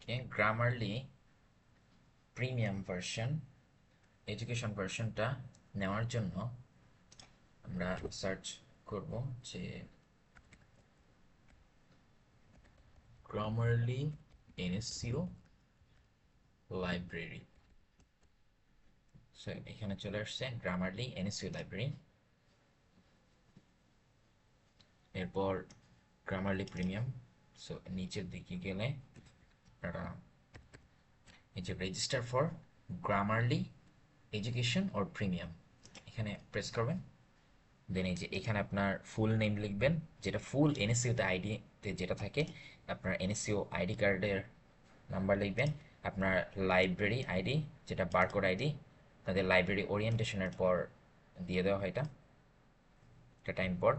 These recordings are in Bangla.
ওকে, গ্রামারলি প্রিমিয়াম ভার্সন এডুকেশন ভার্সনটা নেওয়ার জন্য আমরা সার্চ করব যে গ্রামারলি এনএসসিও লাইব্রেরি। সো এখানে চলে আসছে গ্রামারলি এনএসসিও লাইব্রেরি। এরপর গ্রামারলি প্রিমিয়াম। সো নিচের দিকে গেলে আপনারা এই যে register for Grammarly education or premium এখানে প্রেস করবেন। দেন এই যে এখানে আপনার ফুল নেম লিখবেন, যেটা ফুল এনএসসিওতে আইডিতে যেটা থাকে। আপনার এনএসসিও আইডি কার্ডের নাম্বার লিখবেন, আপনার লাইব্রেরি আইডি যেটা বারকোড আইডি, তাদের লাইব্রেরি ওরিয়েন্টেশনের পর দিয়ে দেওয়া হয় এটা একটা টাইম পর।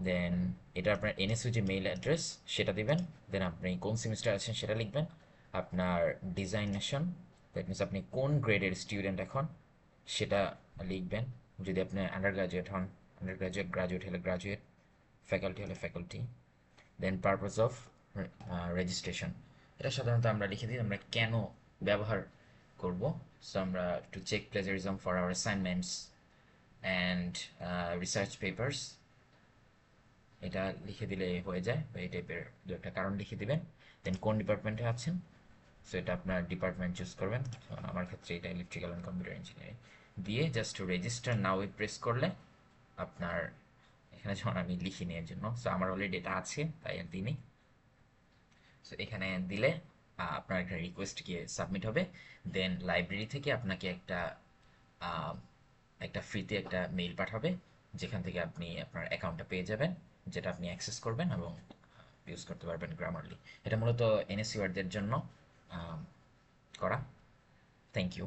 দেন এটা আপনার এনএসইউ যে মেইল অ্যাড্রেস সেটা দিবেন। দেন আপনি কোন সেমিস্টার আছেন সেটা লিখবেন। আপনার ডিজাইনেশন, দ্যাট মিনস আপনি কোন গ্রেডের স্টুডেন্ট এখন সেটা লিখবেন। যদি আপনি আন্ডার গ্রাজুয়েট হন আন্ডার গ্রাজুয়েট, গ্রাজুয়েট হলে গ্রাজুয়েট, ফ্যাকাল্টি হলে faculty. Then purpose of registration, এটা সাধারণত আমরা লিখে দিই আমরা কেন ব্যবহার করব। সো আমরা to check plagiarism for our assignments and research papers, এটা লিখে দিলে হয়ে যায়, বা এই টাইপের দু একটা কারণ লিখে দিবেন। দেন কোন ডিপার্টমেন্টে আছেন, সো এটা আপনার ডিপার্টমেন্ট চুজ করবেন। আমার ক্ষেত্রে এটা ইলেকট্রিক্যাল অ্যান্ড কম্পিউটার ইঞ্জিনিয়ারিং দিয়ে জাস্ট রেজিস্টার নাও প্রেস করলে আপনার এখানে যেমন আমি লিখিনি এর জন্য, সো আমার অলরেডি এটা আছে তাই আর দিনই। সো এখানে দিলে আপনার একটা রিকোয়েস্ট গিয়ে সাবমিট হবে। দেন লাইব্রেরি থেকে আপনাকে আহ, একটা ফ্রিতে একটা মেইল পাঠাবে, যেখান থেকে আপনি আপনার অ্যাকাউন্টটা পেয়ে যাবেন, যেটা আপনি অ্যাক্সেস করবেন এবং ইউজ করতে পারবেন গ্রামারলি। এটা মূলত এনএসইউআরদের জন্য আহ, করা। Thank you.